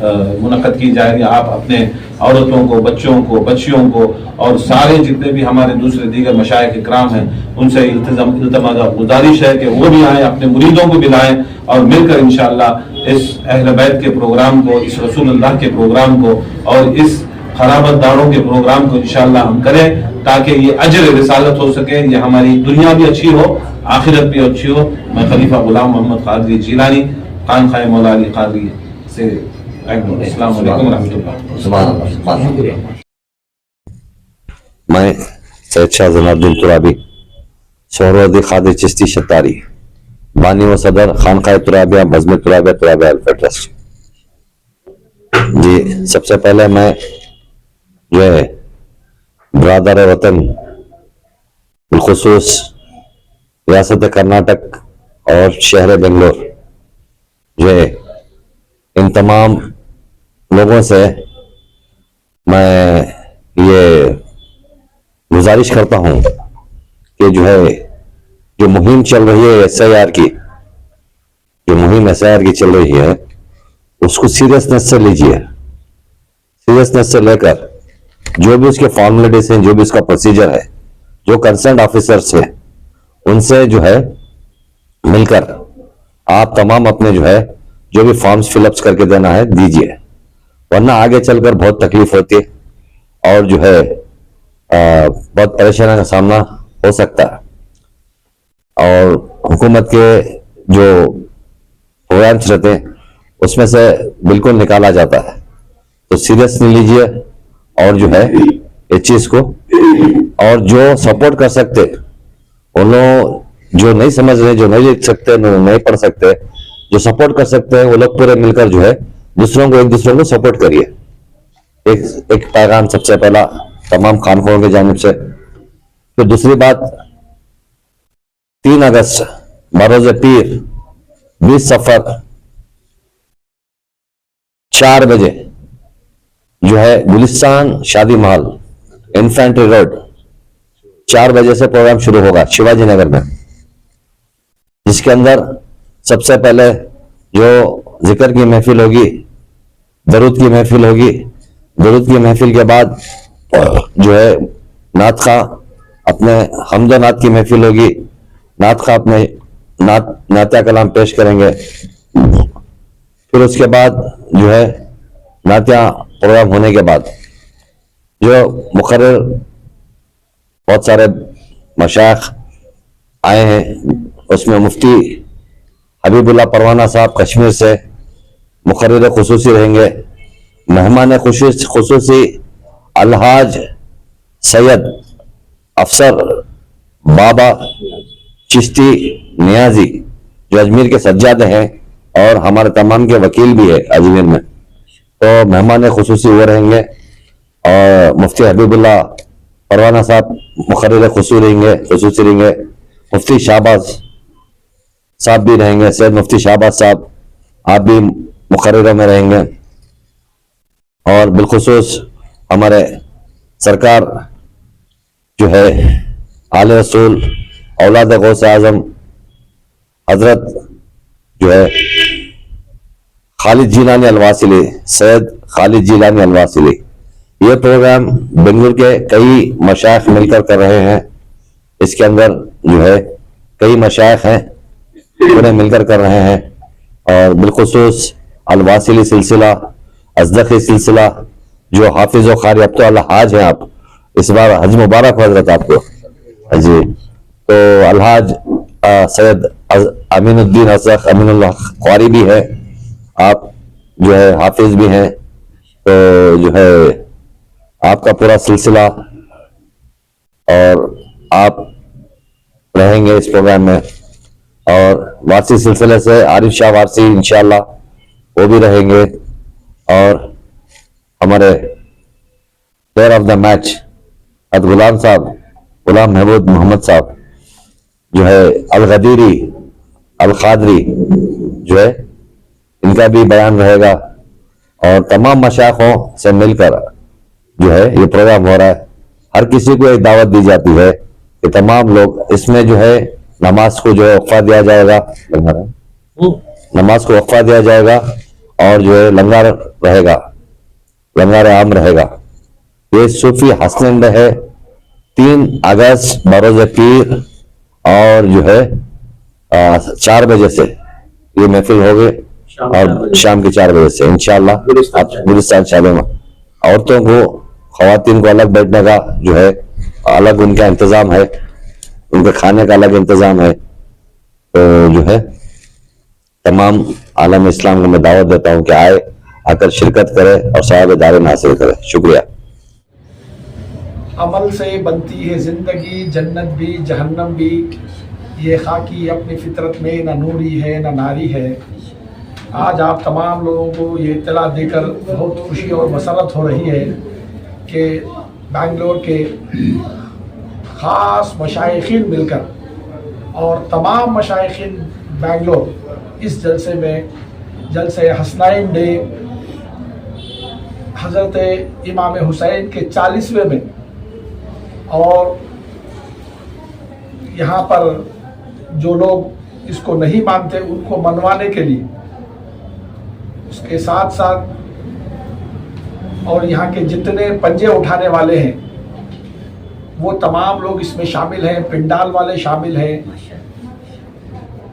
منعقد کی جائے گی. آپ اپنے عورتوں کو, بچوں کو, بچیوں کو اور سارے جتنے بھی ہمارے دوسرے دیگر مشائخ اکرام ہیں ان سے گزارش ہے کہ وہ بھی آئیں, اپنے مریدوں کو بھی لائیں اور مل کر انشاءاللہ اس اہل بیت کے پروگرام کو, اس رسول اللہ کے پروگرام کو اور اس خرابت داروں کے پروگرام کو انشاءاللہ ہم کریں تاکہ یہ اجر رسالت ہو سکے, یہ ہماری دنیا بھی اچھی ہو, آخرت بھی اچھی ہو. میں خلیفہ غلام محمد قادری جیلانی, خانقاہ مولا علی قادری سے السلام علیکم ورحمۃ اللہ. میں سید شاہ زین الدین ترابی, سہروردی قادری چشتی شتاری, بانی و صدر خانقاہ ترابیہ بزم ترابیہ ترابیہ ویلفیئر ٹرسٹ. جی سب سے پہلے میں جو ہے برادر وطن بالخصوص ریاست کرناٹک اور شہر بنگلور جو ہے ان تمام لوگوں سے میں یہ گزارش کرتا ہوں کہ جو ہے جو مہم چل رہی ہے ایس آئی آر کی, جو مہم ایس آئی آر کی چل رہی ہے اس کو سیریسنس سے لیجیے, سیریسنس سے لے کر جو بھی اس کے فارمیلٹیز ہیں, جو بھی اس کا پروسیجر ہے, جو کنسرنڈ آفیسرس ہیں ان سے جو ہے مل کر آپ تمام اپنے جو ہے جو بھی فارمز فل اپس کر کے دینا ہے دیجیے, ورنہ آگے چل کر بہت تکلیف ہوتی ہے اور جو ہے بہت پریشانی کا سامنا ہو سکتا ہے. اور حکومت کے جو پروگرامس رہتے ہیں اس میں سے بالکل نکالا جاتا ہے, تو سیریس نہیں لیجیے اور جو ہے اس چیز کو, اور جو سپورٹ کر سکتے ان لوگ جو نہیں سمجھ رہے, جو نہیں لکھ سکتے, نہیں پڑھ سکتے, جو سپورٹ کر سکتے ہیں وہ لوگ پورے مل کر جو ہے دوسروں کو, ایک دوسروں کو سپورٹ کریے. ایک پیغام سب سے پہلا تمام خانقاہوں کی جانب سے. پھر دوسری بات 3 اگست بروز پیر 20 صفر 4 بجے جو ہے گلستان شادی محل انفینٹری روڈ 4 بجے سے پروگرام شروع ہوگا شیواجی نگر میں, جس کے اندر سب سے پہلے جو ذکر کی محفل ہوگی, درود کی محفل ہوگی, درود کی محفل کے بعد جو ہے نعت خواہ اپنے حمد و نعت کی محفل ہوگی, نعت خواہ اپنے نعتیہ کلام پیش کریں گے. پھر اس کے بعد جو ہے نعتیہ پروگرام ہونے کے بعد جو مقرر بہت سارے مشائخ آئے ہیں, اس میں مفتی حبیب اللہ پروانہ صاحب کشمیر سے مقرر خصوصی رہیں گے. مہمان خصوصی الحاج سید افسر بابا چشتی نیازی جو اجمیر کے سجادہ ہیں اور ہمارے تمام کے وکیل بھی ہے اجمیر میں, تو مہمان خصوصی وہ رہیں گے. اور مفتی حبیب اللہ پروانہ صاحب مقرر خصوصی رہیں گے. مفتی شہباز صاحب بھی رہیں گے, سید مفتی شہباز صاحب آپ بھی مقررہ میں رہیں گے. اور بالخصوص ہمارے سرکار جو ہے آل رسول اولاد غوث اعظم حضرت جو ہے خالد جیلانی الواسلی, سید خالد جیلانی الواسلی, یہ پروگرام بنگلور کے کئی مشائخ مل کر کر رہے ہیں. اس کے اندر جو ہے کئی مشائخ ہیں پورے مل کر کر رہے ہیں. اور بالخصوص الواسلی سلسلہ, ازدقی سلسلہ, جو حافظ و قاری اب تو الحاج ہیں آپ, اس بار حج مبارک حضرت آپ کو جی. تو الحاج سید امین الدین ازدق امین اللہ قاری بھی ہے, آپ جو ہے حافظ بھی ہیں, تو جو ہے آپ کا پورا سلسلہ اور آپ رہیں گے اس پروگرام میں. اور وارسی سلسلے سے عارف شاہ وارسی انشاءاللہ وہ بھی رہیں گے. اور ہمارے player of the match Ghulam صاحب, غلام محمود محمد صاحب جو ہے الغدیری القادری جو ہے ان کا بھی بیان رہے گا. اور تمام مشائخوں سے مل کر جو ہے یہ پروگرام ہو رہا ہے. ہر کسی کو ایک دعوت دی جاتی ہے کہ تمام لوگ اس میں جو ہے نماز کو جو ہے وقفہ دیا جائے گا, نماز کو وقفہ دیا جائے گا. اور جو ہے لنگر رہے گا، لنگر عام رہے گا. یہ صوفی حسنین ڈے ہے 3 اگست بروز پیر، اور جو ہے 4 بجے سے یہ محفل ہوگی، اور شام کے 4 بجے سے انشاءاللہ گلستان شادی میں عورتوں کو، خواتین کو الگ بیٹھنے کا جو ہے الگ ان کا انتظام ہے، ان کے کھانے کا الگ انتظام ہے. تو جو ہے تمام عالم اسلام کو میں دعوت دیتا ہوں کہ آئے، آ کر شرکت کرے اور ثواب دارین حاصل کرے. شکریہ. عمل سے بنتی ہے زندگی، جنت بھی جہنم بھی. یہ خاکی اپنی فطرت میں نہ نوری ہے نہ ناری ہے. آج آپ تمام لوگوں کو یہ اطلاع دے کر بہت خوشی اور مسرت ہو رہی ہے کہ بنگلور کے خاص مشائخین مل کر اور تمام مشائخین بنگلور اس جلسے میں، جلسے حسنین ڈے حضرت امام حسین کے 40ویں میں، اور یہاں پر جو لوگ اس کو نہیں مانتے ان کو منوانے کے لیے، اس کے ساتھ ساتھ اور یہاں کے جتنے پنجے اٹھانے والے ہیں وہ تمام لوگ اس میں شامل ہیں، پنڈال والے شامل ہیں.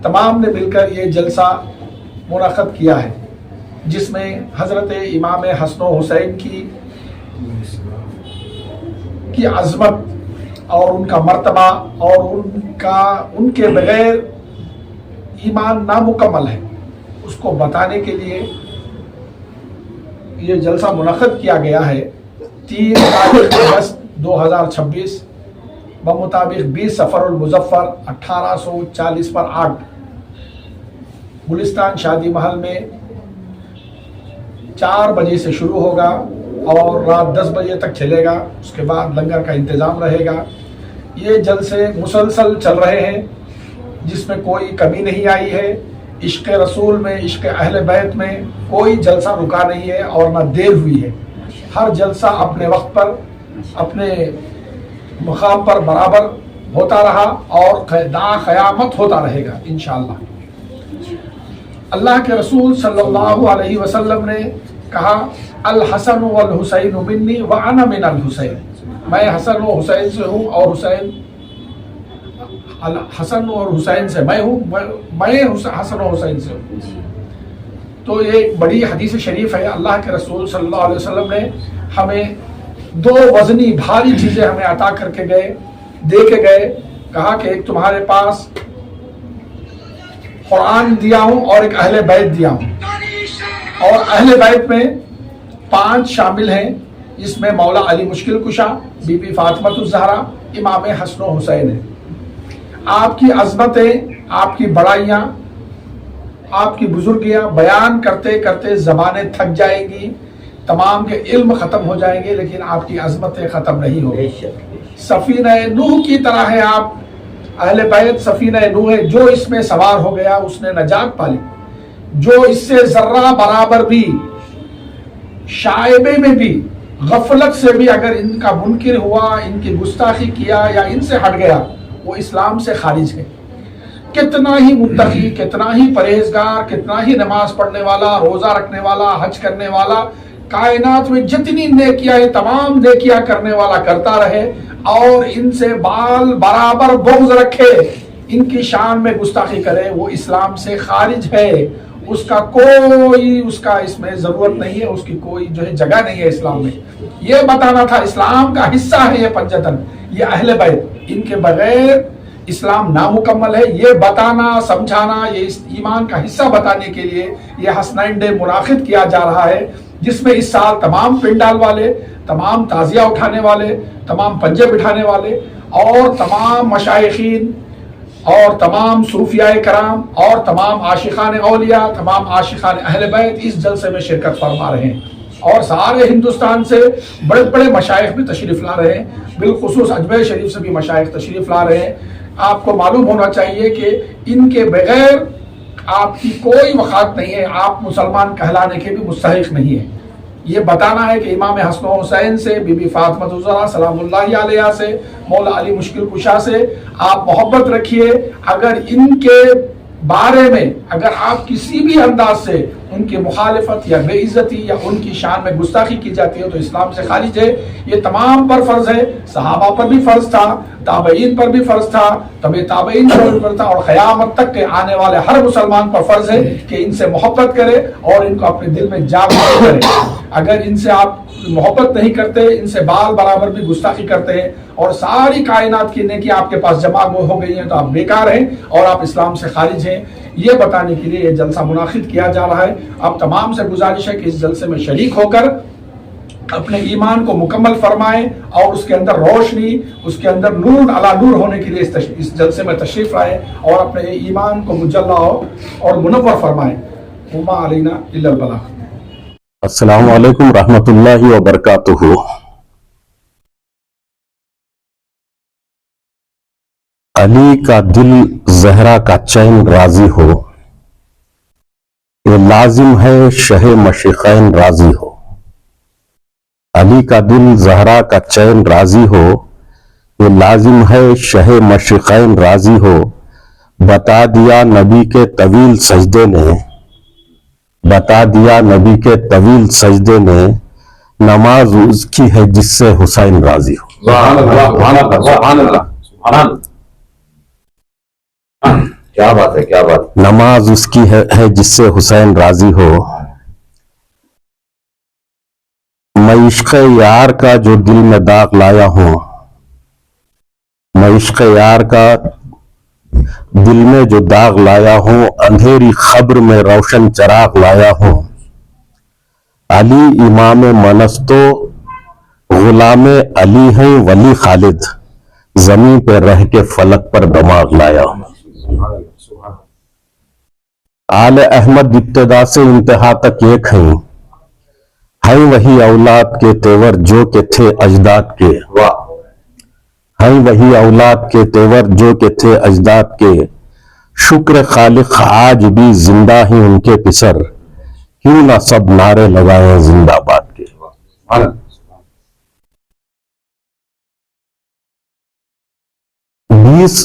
تمام نے مل کر یہ جلسہ منعقد کیا ہے، جس میں حضرت امام حسن و حسین کی عظمت اور ان کا مرتبہ اور ان کے بغیر ایمان نامکمل ہے، اس کو بتانے کے لیے یہ جلسہ منعقد کیا گیا ہے. 3 اگست 2026 بمطابق 20 سفر المظفر 1840 پر 8 گلستان شادی محل میں 4 بجے سے شروع ہوگا اور رات 10 بجے تک چلے گا. اس کے بعد لنگر کا انتظام رہے گا. یہ جلسے مسلسل چل رہے ہیں، جس میں کوئی کمی نہیں آئی ہے. عشق رسول میں، عشق اہل بیت میں کوئی جلسہ رکا نہیں ہے اور نہ دیر ہوئی ہے. ہر جلسہ اپنے وقت پر، اپنے مقام پر برابر ہوتا رہا اور تا قیامت ہوتا رہے گا انشاءاللہ. اللہ کے رسول صلی اللہ علیہ وسلم نے کہا، الحسن والحسین منی وانا من الحسین. میں حسن و حسین سے ہوں اور حسن اور حسین سے میں ہوں، میں حسن و حسین سے ہوں. تو یہ ایک بڑی حدیث شریف ہے. اللہ کے رسول صلی اللہ علیہ وسلم نے ہمیں 2 وزنی بھاری چیزیں ہمیں عطا کر کے گئے، دے کے گئے. کہا کہ ایک تمہارے پاس قرآن دیا ہوں اور ایک اہل بیت دیا ہوں. اور اہل بیت میں 5 شامل ہیں، جس میں مولا علی مشکل کشا، بی بی فاطمہ الزہرا، امام حسن و حسین ہیں. آپ کی عظمتیں، آپ کی بڑائیاں، آپ کی بزرگیاں بیان کرتے کرتے زبانیں تھک جائیں گی، تمام کے علم ختم ہو جائیں گے، لیکن آپ کی عظمتیں ختم نہیں ہوگی. سفینہ نوح کی طرح ہے آپ. اہل بیت سفینہ نوح ہے. جو اس میں سوار ہو گیا اس نے نجات پالی. جو اس سے ذرہ برابر بھی، شائبے میں بھی، غفلت سے بھی اگر ان کا منکر ہوا، ان کی گستاخی کیا یا ان سے ہٹ گیا، وہ اسلام سے خارج ہے. کتنا ہی متقی، کتنا ہی پرہیزگار، کتنا ہی نماز پڑھنے والا، روزہ رکھنے والا، حج کرنے والا، کائنات میں جتنی نیکیاں ہیں تمام نیکیاں کرنے والا کرتا رہے اور ان سے بال برابر بغض رکھے، ان کی شان میں گستاخی کرے، وہ اسلام سے خارج ہے. اس کا اس میں ضرورت نہیں ہے، اس کی کوئی جو ہے جگہ نہیں ہے اسلام میں. یہ بتانا تھا اسلام کا حصہ ہے یہ پنجتن، یہ اہل بیت، ان کے بغیر اسلام نامکمل ہے. یہ بتانا، سمجھانا، یہ ایمان کا حصہ بتانے کے لیے یہ حسنین ڈے منعقد کیا جا رہا ہے، جس میں اس سال تمام پنڈال والے، تمام تعزیہ اٹھانے والے، تمام پنجے بٹھانے والے اور تمام مشائخین اور تمام صوفیاء کرام اور تمام عاشقان اولیاء، تمام عاشقان اہل بیت اس جلسے میں شرکت فرما رہے ہیں. اور سارے ہندوستان سے بڑے بڑے مشائخ بھی تشریف لا رہے ہیں، بالخصوص اجمیر شریف سے بھی مشائخ تشریف لا رہے ہیں. آپ کو معلوم ہونا چاہیے کہ ان کے بغیر آپ کی کوئی وقات نہیں ہے، آپ مسلمان کہلانے کے بھی مستحق نہیں ہیں. یہ بتانا ہے کہ امام حسن و حسین سے، بی بی فاطمہ الزہرا سلام اللہ علیہ سے، مولا علی مشکل کشا سے آپ محبت رکھیے. اگر ان کے بارے میں اگر آپ کسی بھی انداز سے ان کی مخالفت یا بے عزتی یا ان کی شان میں گستاخی کی جاتی ہے تو اسلام سے خارج ہے. یہ تمام پر فرض ہے. صحابہ پر بھی فرض تھا, تابعین پر بھی فرض تھا, طبع تابعین پر تھا, اور قیامت تک کے آنے والے ہر مسلمان پر فرض ہے کہ ان سے محبت کرے اور ان کو اپنے دل میں جگہ کرے. اگر ان سے آپ محبت نہیں کرتے, ان سے بال برابر بھی گستاخی کرتے ہیں اور ساری کائنات کی نیکی آپ کے پاس جمع ہو گئی ہیں تو آپ بیکار ہیں اور آپ اسلام سے خارج ہیں. یہ بتانے کے لیے یہ جلسہ منعقد کیا جا رہا ہے. اب تمام سے گزارش ہے کہ اس جلسے میں شریک ہو کر اپنے ایمان کو مکمل فرمائیں اور اس کے اندر روشنی, اس کے اندر نور علی نور ہونے کے لیے اس جلسے میں تشریف لائیں اور اپنے ایمان کو مجلہ اور منور فرمائیں. وما علینا الا البلاغ. السلام علیکم رحمۃ اللہ وبرکاتہ. علی کا دل زہرا کا چین راضی ہو, یہ لازم ہے شہ مشرقین راضی ہو. علی کا دل زہرا کا چین راضی ہو, یہ لازم ہے شہ مشرقین راضی ہو. بتا دیا نبی کے طویل سجدے نے, بتا دیا نبی کے طویل سجدے نے, نماز اس کی ہے جس سے حسین راضی ہو. سبحان اللہ, سبحان اللہ, سبحان اللہ, سبحان اللہ. کیا بات ہے, کیا بات. نماز اس کی ہے جس سے حسین راضی ہو. میں عشق یار کا جو دل میں داغ لایا ہوں, میں عشق یار کا دل میں جو داغ لایا ہوں, اندھیری خبر میں روشن چراغ لایا ہوں. علی امام منستو غلام علی ہیں ولی خالد, زمین پہ رہ کے فلک پر دماغ لایا ہوں. آل احمد ابتدا سے انتہا تک ایک ہیں وہی اولاد کے تیور جو کہ تھے اجداد کے. ہیں وہی اولاد کے تیور جو کہ تھے اجداد کے. شکر خالق آج بھی زندہ ہیں ان کے پسر, کیوں نہ سب نعرے لگائیں زندہ باد کے. 20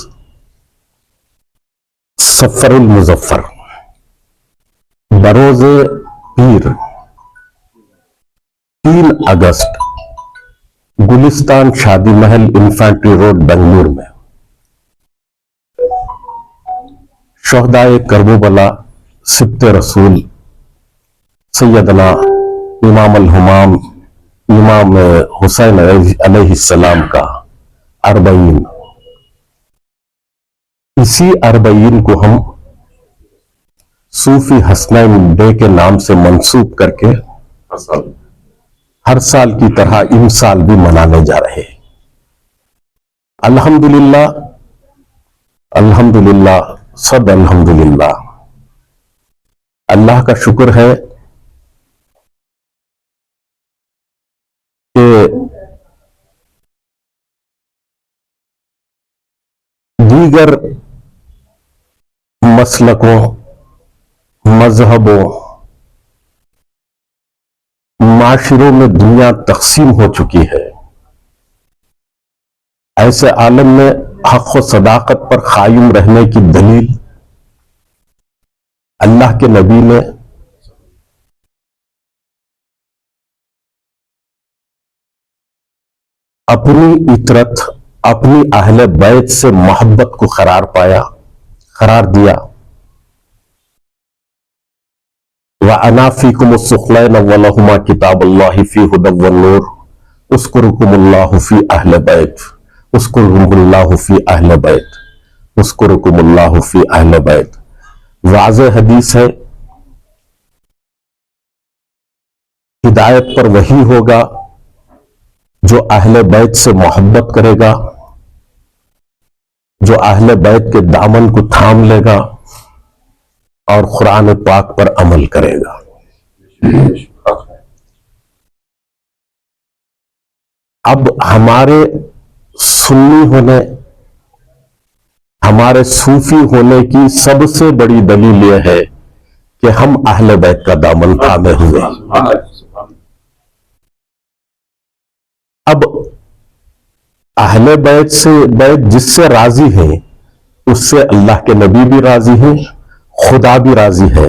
صفر المظفر بروز پیر 3 اگست گلستان شادی محل انفینٹری روڈ بنگلور میں شہدائے کربلا سبط رسول سیدنا امام الہمام امام حسین علیہ السلام کا 40. اسی 40 کو ہم صوفی حسنین ڈے کے نام سے منسوب کر کے ہر سال کی طرح ان سال بھی منانے جا رہے. الحمدللہ الحمدللہ سب الحمدللہ. اللہ کا شکر ہے کہ دیگر مسلکوں, مذہبوں, معاشروں میں دنیا تقسیم ہو چکی ہے. ایسے عالم میں حق و صداقت پر قائم رہنے کی دلیل اللہ کے نبی نے اپنی اطرت, اپنی اہل بیت سے محبت کو قرار دیا. وَأَنَا فِيكُمُ السُّخْلَيْنَ وَلَهُمَا كِتَابُ اللَّهِ فِي هُدًى وَالنُّورِ اذْكُرُكُمُ اللَّهُ فِي أَهْلِ بَيْتِ اذْكُرُكُمُ اللَّهُ فِي أَهْلِ بَيْتِ اذْكُرُكُمُ اللَّهُ فِي أَهْلِ بَيْتِ. واضح حدیث ہے, ہدایت پر وہی ہوگا جو اہل بیت سے محبت کرے گا, جو اہل بیت کے دامن کو تھام لے گا اور قرآن پاک پر عمل کرے گا. اب ہمارے سنی ہونے, ہمارے صوفی ہونے کی سب سے بڑی دلیل یہ ہے کہ ہم اہل بیت کا دامن تھامے ہوئے. اب اہل بیت سے, بیت جس سے راضی ہیں اس سے اللہ کے نبی بھی راضی ہیں, خدا بھی راضی ہے.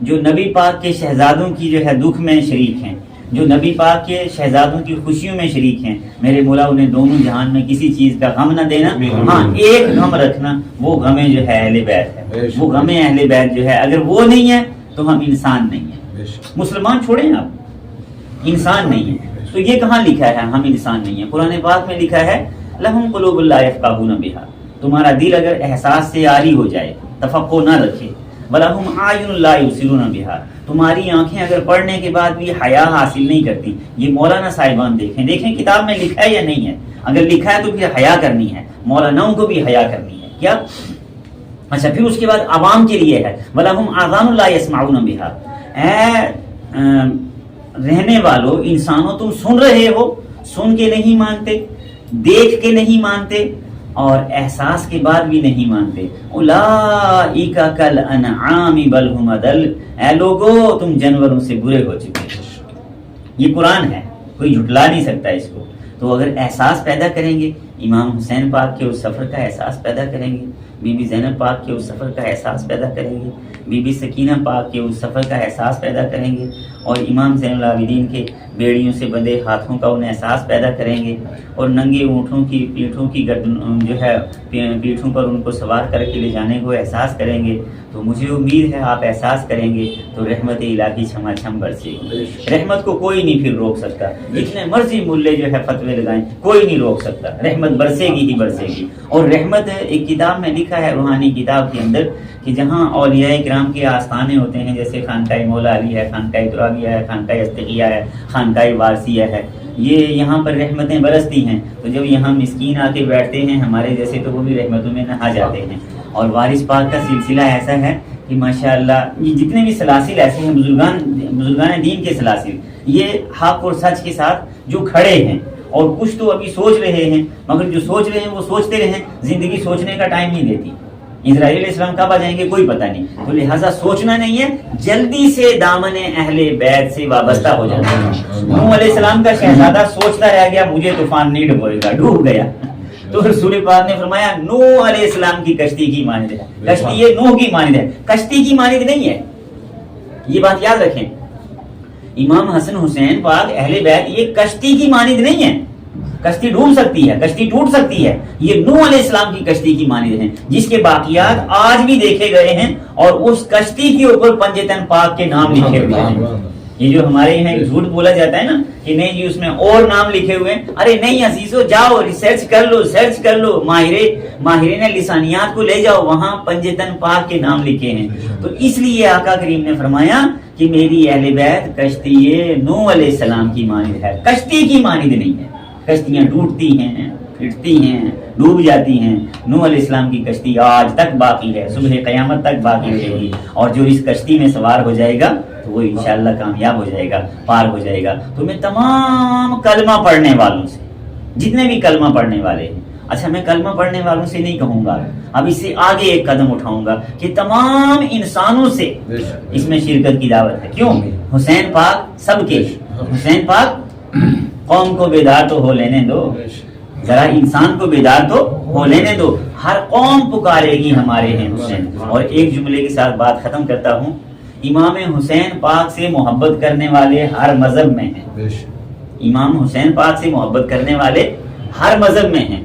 جو نبی پاک کے شہزادوں کی جو ہے دکھ میں شریک ہیں, جو نبی پاک کے شہزادوں کی خوشیوں میں شریک ہیں, میرے مولا انہیں دونوں جہان میں کسی چیز کا غم نہ دینا. ہاں ایک غم رکھنا, وہ غم جو ہے اہل بیت ہے, وہ غم اہل بیت جو ہے, اگر وہ نہیں ہے تو ہم انسان نہیں ہیں. مسلمان چھوڑیں آپ, انسان نہیں ہے. تو یہ کہاں لکھا ہے ہم انسان نہیں ہیں؟ قرآن پاک میں لکھا ہے لہم قلوب لا یفقہون بہا, تمہارا دل اگر احساس سے عاری ہو جائے, تفقہ نہ رکھے, وَلَهُمْ أَعْيُنٌ لَا يُبْصِرُونَ بِهَا, تمہاری آنکھیں اگر پڑھنے کے بعد بھی حیا حاصل نہیں کرتی. یہ مولانا صاحبان دیکھیں کتاب میں لکھا ہے یا نہیں ہے. اگر لکھا ہے تو پھر حیا کرنی ہے, مولاناؤں کو بھی حیا کرنی ہے. کیا اچھا پھر اس کے بعد عوام کے لیے ہے وَلَهُمْ آذَانٌ لَا يَسْمَعُونَ بِهَا, اے رہنے والوں انسانوں تم سن رہے ہو, سن کے نہیں مانتے, دیکھ کے نہیں مانتے, اور احساس کے بعد بھی نہیں مانتے. اولئک کالانعام بل ھم اضل, اے لوگو تم جانوروں سے برے ہو چکے. یہ قرآن ہے, کوئی جھٹلا نہیں سکتا اس کو. تو اگر احساس پیدا کریں گے, امام حسین پاک کے اس سفر کا احساس پیدا کریں گے, بی بی زینب پاک کے اس سفر کا احساس پیدا کریں گے, بی بی سکینہ پاک کے اس سفر کا احساس پیدا کریں گے, اور امام زین العابدین کے بیڑیوں سے بندھے ہاتھوں کا انہیں احساس پیدا کریں گے, اور ننگے اونٹوں کی پیٹھوں کی گردن جو ہے پیٹھوں پر ان کو سوار کر کے لے جانے کو احساس کریں گے, تو مجھے امید ہے آپ احساس کریں گے تو رحمت الہی چھما چھم برسے گی. رحمت کو کوئی نہیں پھر روک سکتا, جتنے مرضی ملے جو ہے فتوے لگائیں کوئی نہیں روک سکتا, رحمت برسے گی ہی برسے گی. اور رحمت ایک کتاب میں لکھا ہے روحانی کتاب کے اندر کہ جہاں اولیاء کرام کے آستانے ہوتے ہیں, جیسے خانقاہ مولا علی ہے, خانقاہ ترابیہ ہے, خانقاہ استقیہ ہے, خانقاہ وارثیہ ہے, یہ یہاں پر رحمتیں برستی ہیں. تو جب یہاں مسکین آ کے بیٹھتے ہیں ہمارے جیسے تو وہ بھی رحمتوں میں نہا جاتے ہیں. اور وارث پاک کا سلسلہ ایسا ہے کہ ماشاءاللہ یہ جتنے بھی سلاسل ایسے ہیں بزرگان دین کے سلاسل, یہ حق اور سچ کے ساتھ جو کھڑے ہیں, اور کچھ تو ابھی سوچ رہے ہیں, مگر جو سوچ رہے ہیں وہ سوچتے رہیں, زندگی سوچنے کا ٹائم نہیں دیتی. اسرائیل علیہ السلام کب آ جائیں گے کوئی پتہ نہیں, تو لہٰذا سوچنا نہیں ہے, جلدی سے دامن اہل بیت سے وابستہ ہو جانا ہے. نوح علیہ السلام کا شہزادہ سوچتا رہ گیا مجھے طوفان نہیں ڈبوئے گا, ڈوب گیا. تو رسول پاک نے فرمایا نوح علیہ السلام کی کشتی کی مانند ہے, کشتی یہ نوح کی مانند ہے, کشتی کی مانند نہیں ہے. یہ بات یاد رکھیں, امام حسن حسین پاک اہل بیت یہ کشتی کی مانند نہیں ہے. کشتی ڈوب سکتی ہے, کشتی ٹوٹ سکتی ہے, یہ نوح علیہ السلام کی کشتی کی مانند ہیں, جس کے باقیات آج بھی دیکھے گئے ہیں, اور اس کشتی کے اوپر پنجتن پاک کے نام لکھے ہوئے ہیں. یہ جو ہمارے یہاں جھوٹ بولا جاتا ہے نا کہ نہیں جی اس میں اور نام لکھے ہوئے ہیں, ارے نہیں عزیزو, جاؤ ریسرچ کر لو, ماہرین لسانیات کو لے جاؤ, وہاں پنجتن پاک کے نام لکھے ہیں. تو اس لیے آقا کریم نے فرمایا کہ میری اہل بیت کشتی نوح علیہ السلام کی مانند ہے, کشتی کی مانند نہیں ہے. کشتیاں ٹوٹتی ہیں, پھٹتی ہیں, ڈوب جاتی ہیں. نوح علیہ السلام کی کشتی آج تک باقی ہے, صبح قیامت تک باقی رہے گی, اور جو اس کشتی میں سوار ہو جائے گا تو وہ انشاءاللہ کامیاب ہو جائے گا, پار ہو جائے گا. تو میں تمام کلمہ پڑھنے والوں سے, جتنے بھی کلمہ پڑھنے والے ہیں, اچھا میں کلمہ پڑھنے والوں سے نہیں کہوں گا, اب اس سے آگے ایک قدم اٹھاؤں گا کہ تمام انسانوں سے اس میں شرکت کی دعوت ہے. کیوں؟ حسین پاک سب کے, حسین پاک قوم کو بیدار تو ہو لینے دو, ذرا انسان کو بیدار تو ہو لینے دو, ہر قوم پکارے گی ہمارے ہیں حسین. اور ایک جملے کے ساتھ بات ختم کرتا ہوں, امام حسین پاک سے محبت کرنے والے ہر مذہب میں ہیں, امام حسین پاک سے محبت کرنے والے ہر مذہب میں ہیں,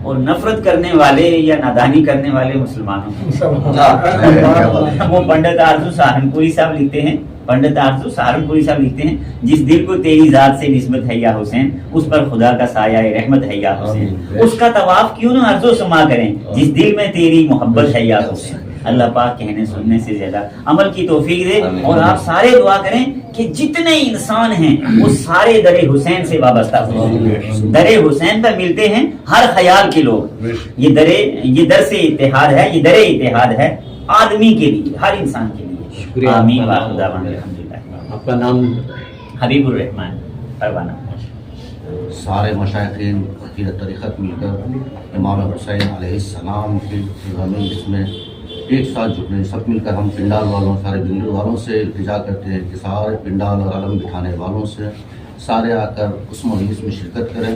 اور نفرت کرنے والے یا نادانی کرنے والے مسلمانوں ہیں. وہ پنڈت آرزو سہارنپوری صاحب لکھتے ہیں, پنڈت آرزو سہارنپوری صاحب لکھتے ہیں, جس دل کو تیری ذات سے نسبت ہے یا حسین, اس پر خدا کا سایہ رحمت ہے یا حسین. اس کا طواف کیوں نہ ارزو سما کریں جس دل میں تیری محبت ہے یا حسین. اللہ پاک کہنے سننے سے زیادہ عمل کی توفیق دے, اور آپ سارے دعا کریں کہ جتنے انسان ہیں وہ سارے در حسین سے وابستہ ہو. در حسین پر ملتے ہیں ہر خیال کے لوگ. یہ در سے اتحاد ہے, یہ در اتحاد ہے آدمی کے لیے, ہر انسان کے لیے. آمین وآخر دعوانا الحمدللہ. آپ کا نام؟ حبیب الرحمن پروانہ. سارے مشائخین عقیدت طریقت مل کر امام حسین علیہ السلام کی غمی اس میں ایک ساتھ جٹنے, سب مل کر ہم پنڈال والوں, سارے دلی والوں سے التجا کرتے ہیں کہ سارے پنڈال اور علم بٹھانے والوں سے سارے آ کر اس مجلس میں شرکت کریں,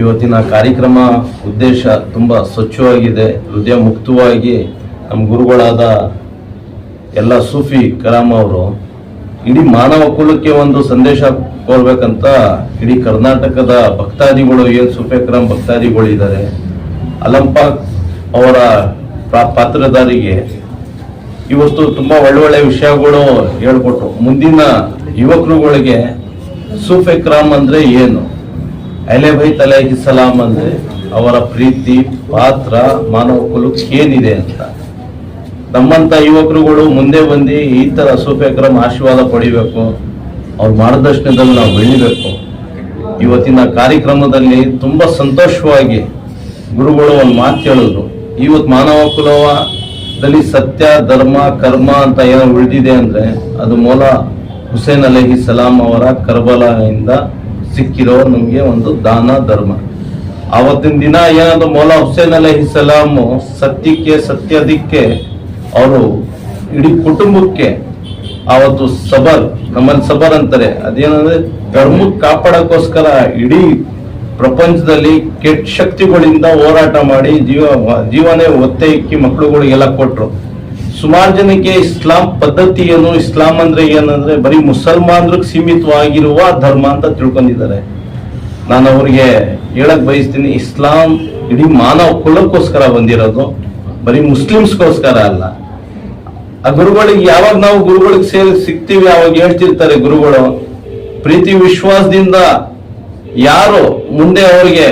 ಇವತ್ತಿನ ಕಾರ್ಯಕ್ರಮ ಉದ್ದೇಶ ತುಂಬ ಸ್ವಚ್ಛವಾಗಿದೆ, ಹೃದಯ ಮುಕ್ತವಾಗಿ ನಮ್ಮ ಗುರುಗಳಾದ ಎಲ್ಲ ಸೂಫಿ ಕರಾಮ್ ಅವರು ಇಡೀ ಮಾನವ ಕುಲಕ್ಕೆ ಒಂದು ಸಂದೇಶ ಕೊಡ್ಬೇಕಂತ ಇಡೀ ಕರ್ನಾಟಕದ ಭಕ್ತಾದಿಗಳು ಏನು ಸೂಫಿ ಕರಾಮ್ ಭಕ್ತಾದಿಗಳು ಇದ್ದಾರೆ, ಅಲಂಪಾಕ್ ಅವರ ಪಾತ್ರಧಾರಿಗೆ ಇವತ್ತು ತುಂಬಾ ಒಳ್ಳೊಳ್ಳೆ ವಿಷಯಗಳು ಹೇಳ್ಕೊಟ್ರು. ಮುಂದಿನ ಯುವಕರುಗಳಿಗೆ ಸೂಫಿ ಕರಾಮ್ ಅಂದ್ರೆ ಏನು, ಅಹ್ಲೆ ಬೈತ್ ಅಲೈಹಿಸ್ಸಲಾಂ ಅಂದ್ರೆ ಅವರ ಪ್ರೀತಿ ಪಾತ್ರ ಮಾನವ ಕುಲಕ್ಕೆ ಏನಿದೆ ಅಂತ ನಮ್ಮಂತ ಯುವಕರುಗಳು ಮುಂದೆ ಬಂದು ಈ ತರ ಸೂಫಿ ಕರಾಮ್ ಆಶೀರ್ವಾದ ಪಡಿಬೇಕು, ಅವ್ರ ಮಾರ್ಗದರ್ಶನದಲ್ಲಿ ನಾವು ಬೆಳಿಬೇಕು. ಇವತ್ತಿನ ಕಾರ್ಯಕ್ರಮದಲ್ಲಿ ತುಂಬಾ ಸಂತೋಷವಾಗಿ ಗುರುಗಳು ಒಂದು ಮಾತು ಹೇಳಿದ್ರು, ಇವತ್ತು ಮಾನವ ಕುಲದಲ್ಲಿ ಸತ್ಯ ಧರ್ಮ ಕರ್ಮ ಅಂತ ಏನೋ ಉಳಿದಿದೆ ಅಂದ್ರೆ ಅದು ಮೌಲಾ ಹುಸೇನ್ ಅಲೈಹಿಸ್ಸಲಾಂ ಅವರ ಕರ್ಬಲಾಯಿಂದ ಸಿಕ್ಕಿರೋ ನಮ್ಗೆ ಒಂದು ದಾನ ಧರ್ಮ. ಆವತ್ತಿನ ದಿನ ಏನಾದ್ರು ಮೌಲಾ ಹುಸೇನ್ ಅಲೈಹಿಸ್ಸಲಾಂ ಸತ್ಯಕ್ಕೆ ಸತ್ಯದಕ್ಕೆ ಅವರು ಇಡೀ ಕುಟುಂಬಕ್ಕೆ ಆವತ್ತು ಸಬರ್, ನಮ್ಮಲ್ಲಿ ಸಬರ್ ಅಂತಾರೆ, ಅದೇನಂದ್ರೆ ಧರ್ಮಕ್ಕೆ ಕಾಪಾಡಕ್ಕೋಸ್ಕರ ಇಡೀ ಪ್ರಪಂಚದಲ್ಲಿ ಕೆಟ್ಟ ಶಕ್ತಿಗಳಿಂದ ಹೋರಾಟ ಮಾಡಿ ಜೀವನೇ ಒತ್ತೆ ಇಕ್ಕಿ ಮಕ್ಕಳುಗಳಿಗೆಲ್ಲ ಕೊಟ್ರು. ಸುಮಾರು ಜನಕ್ಕೆ ಇಸ್ಲಾಂ ಪದ್ಧತಿ ಏನು, ಇಸ್ಲಾಂ ಅಂದ್ರೆ ಏನಂದ್ರೆ ಬರೀ ಮುಸಲ್ಮಾನರಿಗೆ ಸೀಮಿತವಾಗಿರುವ ಧರ್ಮ ಅಂತ ತಿಳ್ಕೊಂಡಿದ್ದಾರೆ. ನಾನು ಅವ್ರಿಗೆ ಹೇಳಕ್ ಬಯಸ್ತೀನಿ, ಇಸ್ಲಾಂ ಇಡೀ ಮಾನವ ಕುಲಕ್ಕೋಸ್ಕರ ಬಂದಿರೋದು, ಬರೀ ಮುಸ್ಲಿಮ್ಸ್ಗೋಸ್ಕರ ಅಲ್ಲ. ಆ ಗುರುಗಳಿಗೆ ಯಾವಾಗ ನಾವು ಗುರುಗಳಿಗೆ ಸಿಗ್ತೀವಿ ಅವಾಗ ಹೇಳ್ತಿರ್ತಾರೆ ಗುರುಗಳು, ಪ್ರೀತಿ ವಿಶ್ವಾಸದಿಂದ ಯಾರು ಮುಂದೆ ಅವರಿಗೆ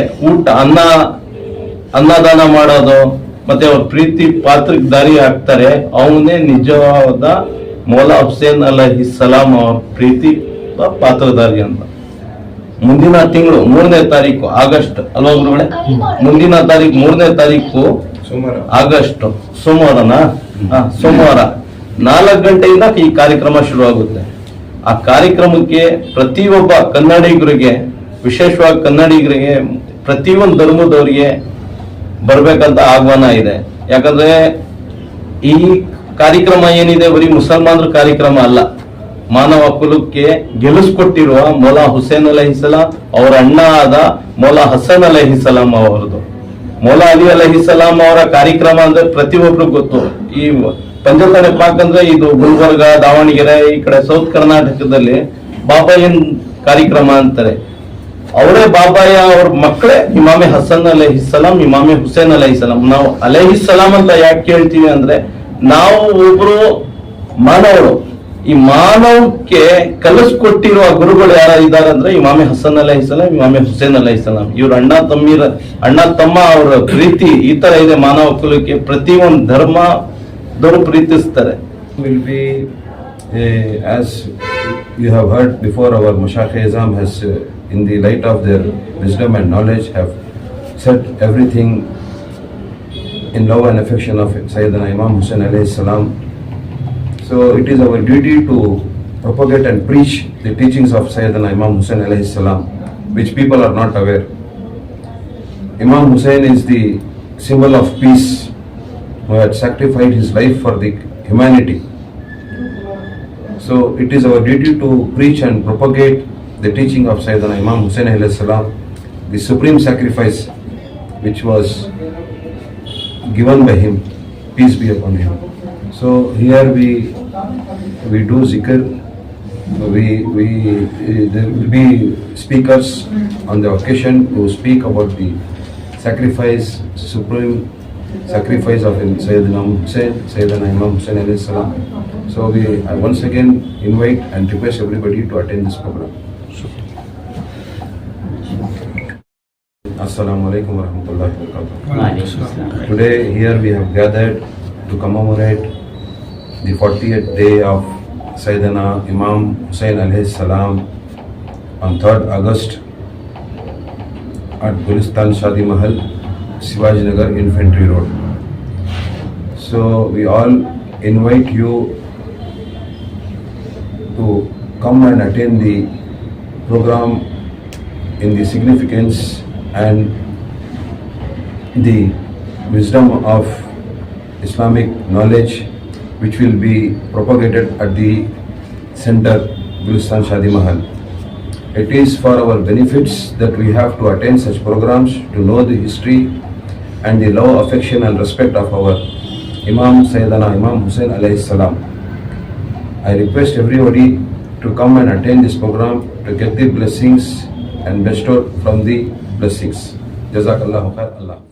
ಅನ್ನದಾನ ಮಾಡೋದು ಮತ್ತೆ ಅವ್ರ ಪ್ರೀತಿ ಪಾತ್ರಕ್ಕೆ ದಾರಿ ಹಾಕ್ತಾರೆ, ಅವನೇ ನಿಜವಾದ ಮೌಲಾ ಹುಸೇನ್ ಅಲೈಹಿಸ್ಸಲಾಂ ಅವ್ರ ಪ್ರೀತಿ ಪಾತ್ರಧಾರಿ ಅಂತ. ಮುಂದಿನ ತಿಂಗಳು 3ನೇ ತಾರೀಕು ಆಗಸ್ಟ್ ಅಲ್ವಾ ಗುರುಗಳೇ, ಮುಂದಿನ ತಾರೀಕು 3ನೇ ತಾರೀಕು ಆಗಸ್ಟ್ ಸೋಮವಾರ 4 ಗಂಟೆಯಿಂದ ಈ ಕಾರ್ಯಕ್ರಮ ಶುರುವಾಗುತ್ತೆ. ಆ ಕಾರ್ಯಕ್ರಮಕ್ಕೆ ಪ್ರತಿಯೊಬ್ಬ ಕನ್ನಡಿಗರಿಗೆ, ವಿಶೇಷವಾಗಿ ಕನ್ನಡಿಗರಿಗೆ, ಪ್ರತಿಯೊಂದು ಧರ್ಮದವರಿಗೆ ಬರ್ಬೇಕಂತ ಆಹ್ವಾನ ಇದೆ. ಯಾಕಂದ್ರೆ ಈ ಕಾರ್ಯಕ್ರಮ ಏನಿದೆ ಬರೀ ಮುಸಲ್ಮಾನರ ಕಾರ್ಯಕ್ರಮ ಅಲ್ಲ, ಮಾನವ ಕುಲಕ್ಕೆ ಗೆಲ್ಲಿಸ್ಕೊಟ್ಟಿರುವ ಮೌಲಾ ಹುಸೇನ್ ಅಲೈಹಿಸ್ಸಲಾಂ ಅವರ ಅಣ್ಣ ಆದ ಮೌಲಾ ಹಸನ್ ಅಲೈಹಿಸ್ಸಲಾಂ ಅವರದು. ಮೌಲಾ ಅಲಿ ಅಲೈಹಿಸ್ಸಲಾಂ ಅವರ ಕಾರ್ಯಕ್ರಮ ಅಂದ್ರೆ ಪ್ರತಿಯೊಬ್ರಿಗೂ ಗೊತ್ತು. ಈ ಪಂಚತನೆ ಪಾಕ್ ಅಂದ್ರೆ ಇದು ಗುಲ್ಬರ್ಗ, ದಾವಣಗೆರೆ, ಈ ಕಡೆ ಸೌತ್ ಕರ್ನಾಟಕದಲ್ಲಿ ಬಾಬಾಯನ್ ಕಾರ್ಯಕ್ರಮ ಅಂತಾರೆ. ಅವರೇ ಬಾಬಾಯ ಅವ್ರ ಮಕ್ಕಳೇ ಇಮಾಮೆ ಹಸನ್ ಅಲೈಹಿಸ್ಸಲಾಂ, ಇಮಾಮೆ ಹುಸೇನ್ ಅಲೈಹಿಸ್ಸಲಾಂ. ನಾವು ಅಲೈಹಿಸ್ಸಲಾಂ ಅಂತ ಯಾಕೆ ಕೇಳ್ತೀವಿ ಅಂದ್ರೆ ನಾವು ಒಬ್ರು ಮಾನವರು, ಈ ಮಾನವಕ್ಕೆ ಕಲಿಸ್ಕೊಟ್ಟಿರುವ ಗುರುಗಳು ಯಾರ ಇದ್ದಾರೆ ಅಂದ್ರೆ ಇಮಾಮೆ ಹಸನ್ ಅಲೈಹಿಸ್ಸಲಾಂ, ಇಮಾಮೆ ಹುಸೇನ್ ಅಲೈಹಿಸ್ಸಲಾಂ. ಇವ್ರ ಅಣ್ಣ ತಮ್ಮ ಅವರ ಪ್ರೀತಿ ಈ ತರ ಇದೆ ಮಾನವ ಕುಲಕ್ಕೆ. ಪ್ರತಿಯೊಂದು ಧರ್ಮದವರು ಪ್ರೀತಿಸ್ತಾರೆ. Will be as you have heard before, our Mashayikh-e-Azam has in the light of their wisdom and knowledge have said everything in love and affection of Sayyidina Imam Hussain alayhi salam. So it is our duty to propagate and preach the teachings of Sayyidina Imam Hussain alayhi salam, which people are not aware. Imam Hussain is the symbol of peace, who had sacrificed his life for the humanity. So it is our duty to preach and propagate the teaching of Sayyidina Imam Hussain alayhi salam, the supreme sacrifice which was given by him, peace be upon him. So here we do zikr, there will be speakers on the occasion to speak about the sacrifice, supreme sacrifice of Sayyidina Imam Hussain alayhi salam. So we once again invite and request everybody to attend this program. Assalamu alaikum wa rahmatullahi wa barakatuh. Today here we have gathered to commemorate the 40th day of Sayyidina Imam Hussain alayhi salam on 3rd August at Gulistan Shadi Mahal, Shivaji Nagar, Infantry Road. So we all invite you to come and attend the program in the significance and the wisdom of Islamic knowledge which will be propagated at the center Gulistan Shadi Mahal. It is for our benefits that we have to attend such programs to know the history and the love, affection and respect of our Imam Sayyidina Imam Hussain alayhi salam. I request everybody to come and attend this program to get the blessings and bestowed from the blessings. Jazakallahu khair. Allah.